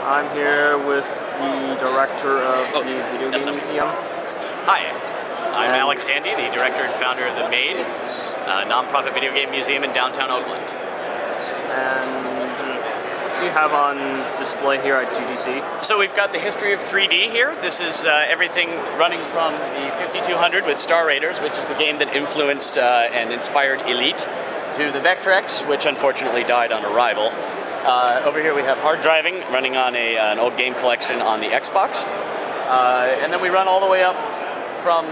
I'm here with the director of the Video Game Museum. Hi, I'm Alex Handy, the director and founder of the MADE, a non-profit video game museum in downtown Oakland. And what do you have on display here at GDC? So we've got the history of 3D here. This is everything running from the 5200 with Star Raiders, which is the game that influenced and inspired Elite, to the Vectrex, which unfortunately died on arrival. Over here we have hard driving running on an old game collection on the Xbox. And then we run all the way up from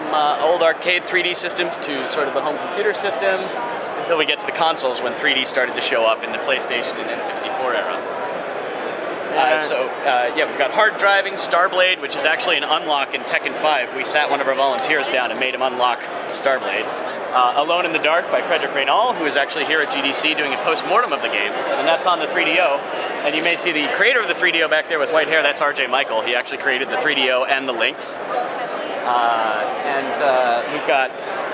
old arcade 3D systems to sort of the home computer systems until we get to the consoles when 3D started to show up in the PlayStation and N64 era. Yeah, we've got hard driving, Starblade, which is actually an unlock in Tekken 5. We sat one of our volunteers down and made him unlock Starblade. Alone in the Dark by Frederick Reynal, who is actually here at GDC doing a post-mortem of the game, and that's on the 3DO. And you may see the creator of the 3DO back there with white hair, that's RJ Michael. He actually created the 3DO and the links. We've got,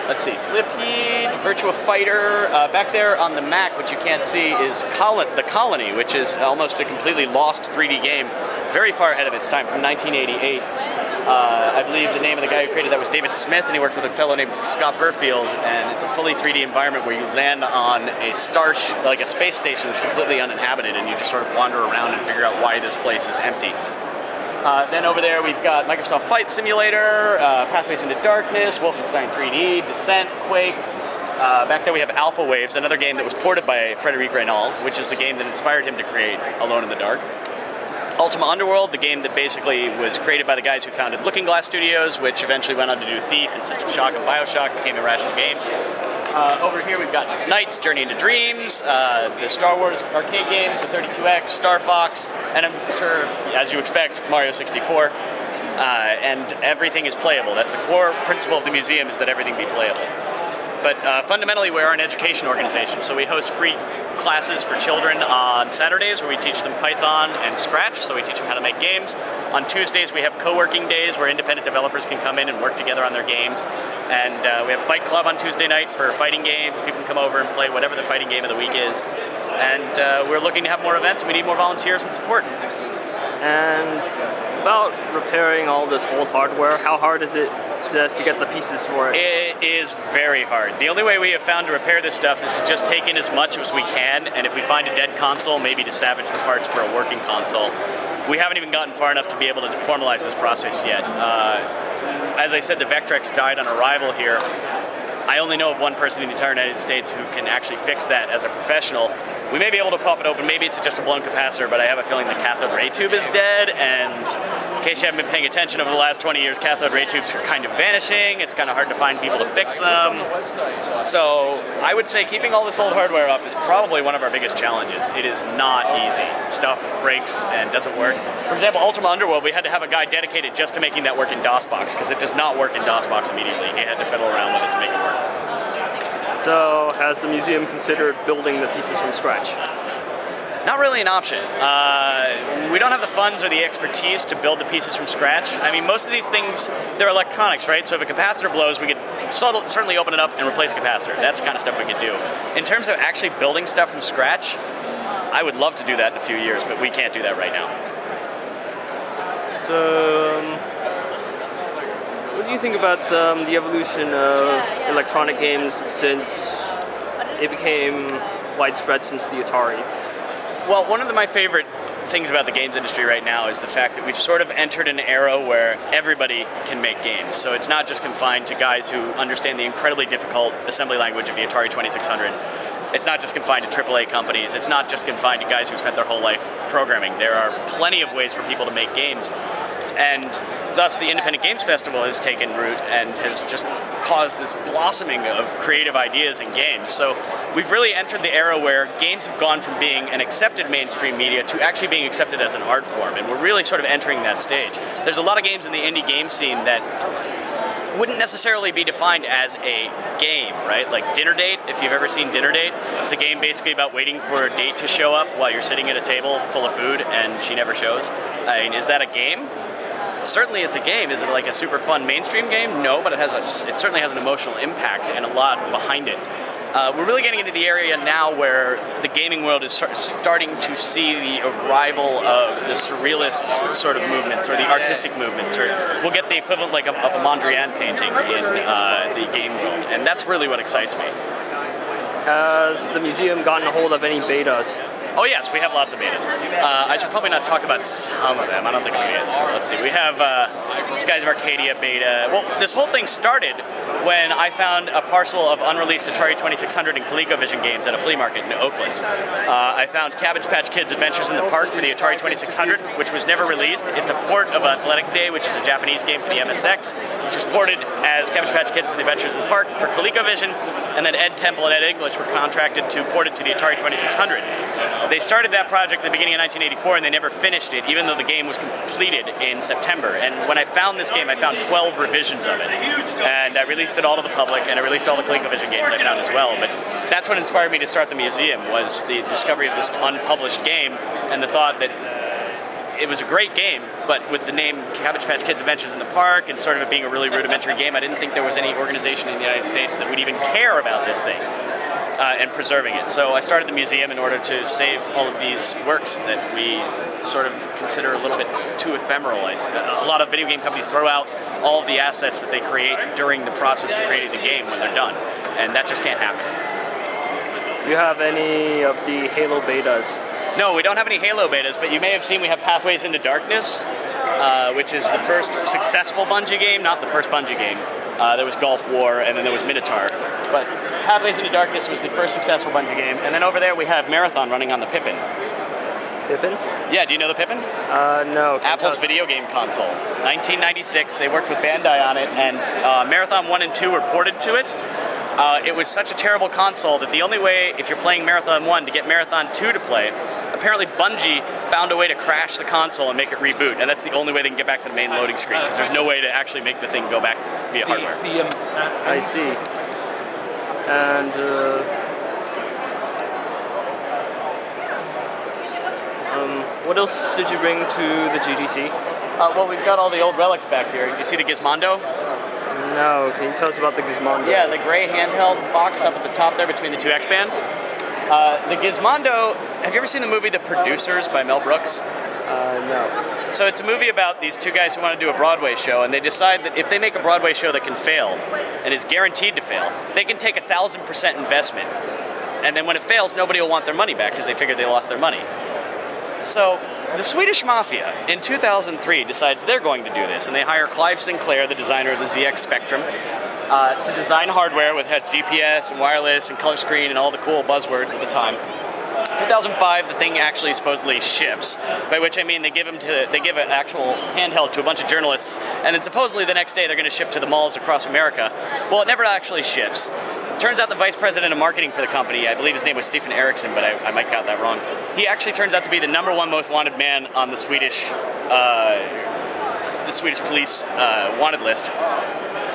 let's see, Slipheed, Virtua Fighter. Back there on the Mac, which you can't see, is The Colony, which is almost a completely lost 3D game, very far ahead of its time, from 1988. I believe the name of the guy who created that was David Smith, and he worked with a fellow named Scott Burfield, and it's a fully 3D environment where you land on a like a space station that's completely uninhabited, and you just sort of wander around and figure out why this place is empty. Then over there we've got Microsoft Flight Simulator, Pathways into Darkness, Wolfenstein 3D, Descent, Quake. Back there we have Alpha Waves, another game that was ported by Frederick Reynal, which is the game that inspired him to create Alone in the Dark. Ultima Underworld, the game that basically was created by the guys who founded Looking Glass Studios, which eventually went on to do Thief and System Shock and Bioshock, became Irrational Games. Over here we've got Knights, Journey into Dreams, the Star Wars arcade games, the 32X, Star Fox, and I'm sure, as you expect, Mario 64. And everything is playable. That's the core principle of the museum, is that everything be playable. But fundamentally, we are an education organization, so we host free classes for children on Saturdays where we teach them Python and Scratch, so we teach them how to make games. On Tuesdays we have co-working days where independent developers can come in and work together on their games. And we have Fight Club on Tuesday night for fighting games. People can come over and play whatever the fighting game of the week is. And we're looking to have more events, and we need more volunteers and support. And about repairing all this old hardware, how hard is it to get the pieces for it? It is very hard. The only way we have found to repair this stuff is to just take in as much as we can, and if we find a dead console, maybe to salvage the parts for a working console. We haven't even gotten far enough to be able to formalize this process yet. As I said, the Vectrex died on arrival here. I only know of one person in the entire United States who can actually fix that as a professional. We may be able to pop it open, maybe it's just a blown capacitor, but I have a feeling the cathode ray tube is dead, and in case you haven't been paying attention over the last 20 years, cathode ray tubes are kind of vanishing. It's kind of hard to find people to fix them. So I would say keeping all this old hardware up is probably one of our biggest challenges. It is not easy. Stuff breaks and doesn't work. For example, Ultima Underworld, we had to have a guy dedicated just to making that work in DOSBox, because it does not work in DOSBox immediately. He had to fiddle around with it to make it work. So, has the museum considered building the pieces from scratch? Not really an option. We don't have the funds or the expertise to build the pieces from scratch. I mean, most of these things, they're electronics, right? So if a capacitor blows, we could certainly open it up and replace a capacitor. That's the kind of stuff we could do. In terms of actually building stuff from scratch, I would love to do that in a few years, but we can't do that right now. So, what do you think about the evolution of electronic games since it became widespread since the Atari? Well, one of my favorite things about the games industry right now is the fact that we've sort of entered an era where everybody can make games. So it's not just confined to guys who understand the incredibly difficult assembly language of the Atari 2600. It's not just confined to AAA companies. It's not just confined to guys who spent their whole life programming. There are plenty of ways for people to make games. And thus the Independent Games Festival has taken root and has just caused this blossoming of creative ideas in games. So we've really entered the era where games have gone from being an accepted mainstream media to actually being accepted as an art form, and we're really sort of entering that stage. There's a lot of games in the indie game scene that wouldn't necessarily be defined as a game, right? Like Dinner Date, if you've ever seen Dinner Date, it's a game basically about waiting for a date to show up while you're sitting at a table full of food and she never shows. I mean, is that a game? Certainly it's a game. Is it like a super fun mainstream game? No, but it certainly has an emotional impact and a lot behind it. We're really getting into the area now where the gaming world is starting to see the arrival of the surrealist sort of movements or the artistic movements, or we'll get the equivalent like of a Mondrian painting in the game world, and that's really what excites me. Has the museum gotten a hold of any betas? Oh yes, we have lots of betas. I should probably not talk about some of them. I don't think I'm going to get. Let's see. We have Skies of Arcadia beta. Well, this whole thing started when I found a parcel of unreleased Atari 2600 and ColecoVision games at a flea market in Oakland. I found Cabbage Patch Kids Adventures in the Park for the Atari 2600, which was never released. It's a port of Athletic Day, which is a Japanese game for the MSX, which was ported as Cabbage Patch Kids and the Adventures in the Park for ColecoVision, and then Ed Temple and Ed English were contracted to port it to the Atari 2600. They started that project at the beginning of 1984 and they never finished it, even though the game was completed in September. And when I found this game, I found 12 revisions of it. And I released it all to the public, and I released all the ColecoVision games I found as well. But that's what inspired me to start the museum, was the discovery of this unpublished game and the thought that it was a great game, but with the name Cabbage Patch Kids Adventures in the Park and sort of it being a really rudimentary game, I didn't think there was any organization in the United States that would even care about this thing. And preserving it. So I started the museum in order to save all of these works that we sort of consider a little bit too ephemeral. A lot of video game companies throw out all of the assets that they create during the process of creating the game when they're done, and that just can't happen. Do you have any of the Halo betas? No, we don't have any Halo betas, but you may have seen we have Pathways into Darkness, which is the first successful Bungie game, not the first Bungie game. There was Gulf War, and then there was Minotaur. But Pathways into Darkness was the first successful Bungie game. And then over there we have Marathon running on the Pippin. Pippin? Yeah, do you know the Pippin? No. Apple's video game console. 1996, they worked with Bandai on it, and Marathon 1 and 2 were ported to it. It was such a terrible console that the only way, if you're playing Marathon 1, to get Marathon 2 to play, apparently Bungie found a way to crash the console and make it reboot, and that's the only way they can get back to the main loading screen, because there's no way to actually make the thing go back via hardware. I see. And what else did you bring to the GDC? Well, we've got all the old relics back here. Do you see the Gizmondo? No, can you tell us about the Gizmondo? Yeah, the gray handheld box up at the top there between the two X-bands. The Gizmondo, have you ever seen the movie The Producers by Mel Brooks? No. So it's a movie about these two guys who want to do a Broadway show, and they decide that if they make a Broadway show that can fail, and is guaranteed to fail, they can take 1,000% investment. And then when it fails, nobody will want their money back because they figured they lost their money. So the Swedish Mafia in 2003 decides they're going to do this, and they hire Clive Sinclair, the designer of the ZX Spectrum, to design hardware with GPS and wireless and color screen and all the cool buzzwords at the time. 2005, the thing actually supposedly ships, by which I mean they give an actual handheld to a bunch of journalists, and then supposedly the next day they're going to ship to the malls across America. Well, it never actually ships. Turns out the vice president of marketing for the company, I believe his name was Stefan Eriksson, but I might got that wrong. He actually turns out to be the #1 most wanted man on the Swedish police wanted list.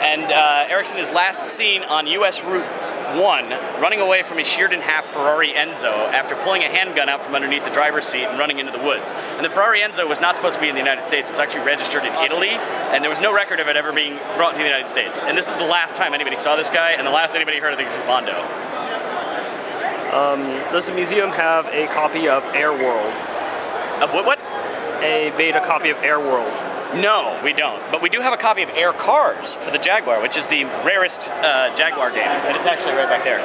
And Eriksson is last seen on U.S. Route 1 running away from a sheared-in-half Ferrari Enzo after pulling a handgun out from underneath the driver's seat and running into the woods. And the Ferrari Enzo was not supposed to be in the United States. It was actually registered in Italy, and there was no record of it ever being brought to the United States. And this is the last time anybody saw this guy, and the last anybody heard of the Gizmondo. Does the museum have a copy of Airworld? Of what? A beta copy of Airworld. No, we don't. But we do have a copy of Air Cars for the Jaguar, which is the rarest Jaguar game. And it's actually right back there.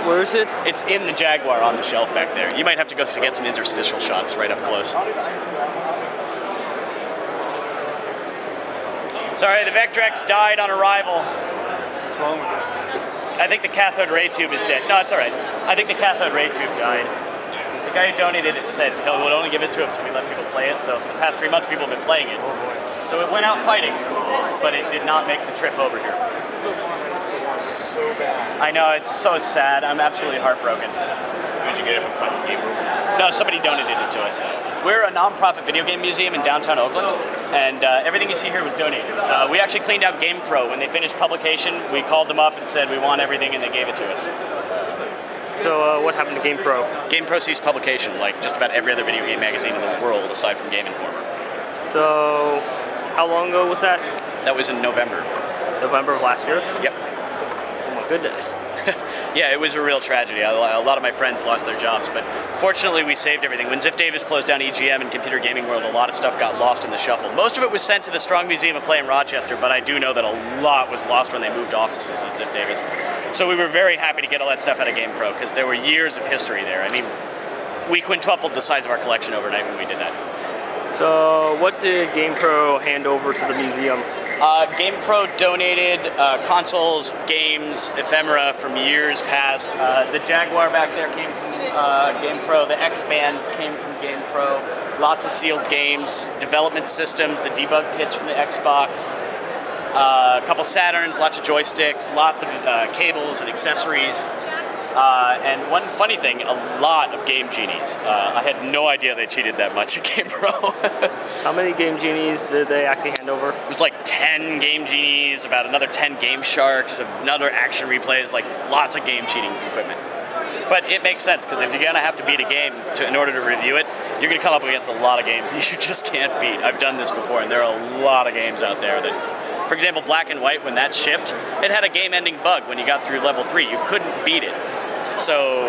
Where is it? It's in the Jaguar on the shelf back there. You might have to go get some interstitial shots right up close. Sorry, the Vectrex died on arrival. What's wrong with it? I think the cathode ray tube is dead. No, it's all right. I think the cathode ray tube died. The guy who donated it said he would only give it to us if we let people play it, so for the past 3 months people have been playing it. So it went out fighting, but it did not make the trip over here. So bad. I know, it's so sad. I'm absolutely heartbroken. Did you get it from Quest Game Room? No, somebody donated it to us. We're a non-profit video game museum in downtown Oakland, and everything you see here was donated. We actually cleaned out GamePro. When they finished publication, we called them up and said we want everything, and they gave it to us. So what happened to GamePro? GamePro ceased publication, like just about every other video game magazine in the world, aside from Game Informer. So how long ago was that? That was in November. November of last year? Yep. Goodness. Yeah, it was a real tragedy. A lot of my friends lost their jobs, but fortunately we saved everything. When Ziff Davis closed down EGM and Computer Gaming World, a lot of stuff got lost in the shuffle. Most of it was sent to the Strong Museum of Play in Rochester, but I do know that a lot was lost when they moved offices at Ziff Davis. So we were very happy to get all that stuff out of GamePro, because there were years of history there. I mean, we quintupled the size of our collection overnight when we did that. So what did GamePro hand over to the museum? GamePro donated consoles, games, ephemera from years past. The Jaguar back there came from GamePro. The X-Band came from GamePro. Lots of sealed games, development systems, the debug kits from the Xbox. A couple Saturns, lots of joysticks, lots of cables and accessories. And one funny thing, a lot of Game Genies. I had no idea they cheated that much at GamePro. How many Game Genies did they actually hand over? It was like 10 Game Genies, about another 10 Game Sharks, another action replays, like lots of game cheating equipment. But it makes sense, because if you're going to have to beat a game in order to review it, you're going to come up against a lot of games that you just can't beat. I've done this before, and there are a lot of games out there that, for example, Black and White, when that shipped, it had a game-ending bug when you got through level 3. You couldn't beat it. So,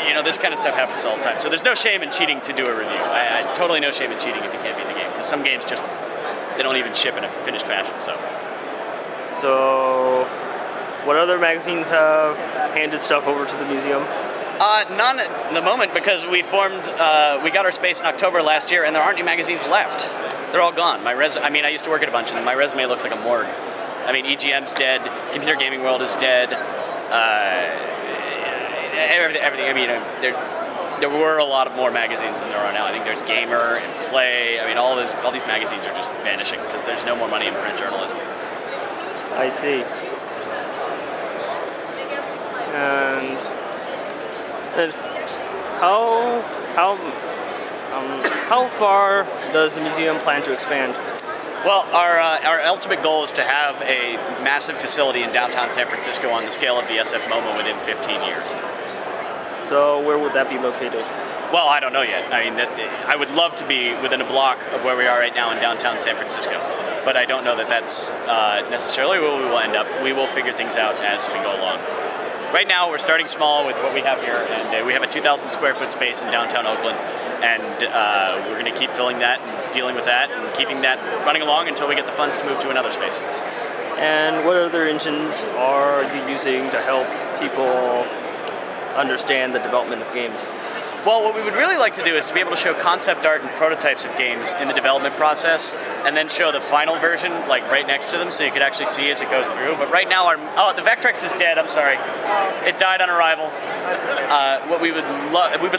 you know, this kind of stuff happens all the time. So there's no shame in cheating to do a review. I totally no shame in cheating if you can't beat the game. Because some games just, they don't even ship in a finished fashion, so. So, what other magazines have handed stuff over to the museum? None at the moment, because we got our space in October last year, and there aren't any magazines left. They're all gone. I mean, I used to work at a bunch of them. My resume looks like a morgue. I mean, EGM's dead, Computer Gaming World is dead, everything. I mean, there were a lot of more magazines than there are now. I think there's Gamer and Play. I mean, all these magazines are just vanishing because there's no more money in print journalism. I see. And how far does the museum plan to expand? Well, our ultimate goal is to have a massive facility in downtown San Francisco on the scale of the SF MoMA within 15 years. So where would that be located? Well, I don't know yet. I mean, I would love to be within a block of where we are right now in downtown San Francisco, but I don't know that that's necessarily where we will end up. We will figure things out as we go along. Right now, we're starting small with what we have here, and we have a 2,000 square foot space in downtown Oakland, and we're going to keep filling that and dealing with that and keeping that running along until we get the funds to move to another space. And what other engines are you using to help people understand the development of games? Well, what we would really like to do is to be able to show concept art and prototypes of games in the development process, and then show the final version like right next to them, so you could actually see as it goes through. But right now, the Vectrex is dead. I'm sorry, it died on arrival. What we would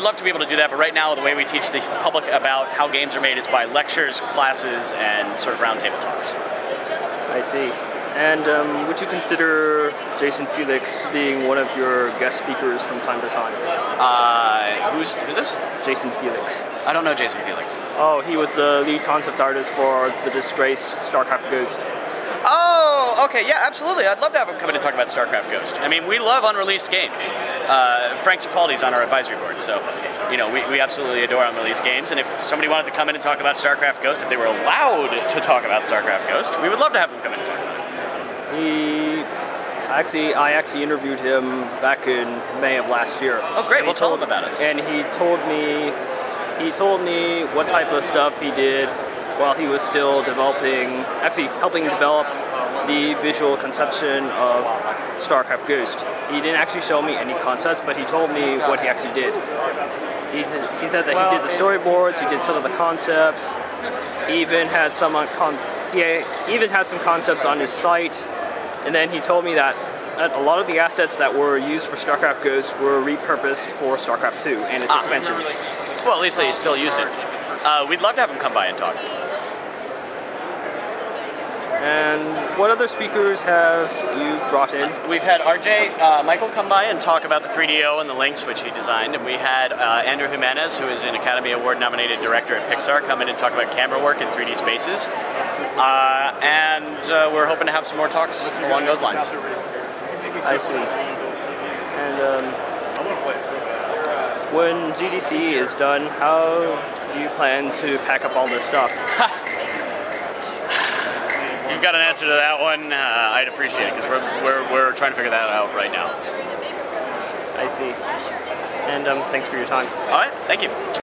love to be able to do that, but right now the way we teach the public about how games are made is by lectures, classes, and sort of roundtable talks. I see. And would you consider Jason Felix being one of your guest speakers from time to time? Who's this? Jason Felix. I don't know Jason Felix. Oh, he was the lead concept artist for the disgraced StarCraft Ghost. Oh, okay, yeah, absolutely. I'd love to have him come in and talk about StarCraft Ghost. I mean, we love unreleased games. Frank Cifaldi's on our advisory board, so, you know, we absolutely adore unreleased games, and if somebody wanted to come in and talk about StarCraft Ghost, if they were allowed to talk about StarCraft Ghost, we would love to have them come in and talk about it. I actually interviewed him back in May of last year. Oh, great! Well, tell him about us. And he told me what type of stuff he did while he was still helping develop the visual conception of StarCraft Ghost. He didn't actually show me any concepts, but he told me what he actually did. He said that he did the storyboards, he did some of the concepts, he even had some concepts on his site. And then he told me that a lot of the assets that were used for StarCraft Ghost were repurposed for StarCraft 2 and its expansion. Well, at least they still used it. We'd love to have him come by and talk. And what other speakers have you brought in? We've had RJ Michael come by and talk about the 3DO and the links which he designed, and we had Andrew Jimenez, who is an Academy Award nominated director at Pixar, come in and talk about camera work in 3D spaces. And we're hoping to have some more talks along those lines. I see. And when GDC is done, how do you plan to pack up all this stuff? If you've got an answer to that one, I'd appreciate it because we're trying to figure that out right now. I see. And thanks for your time. All right, thank you.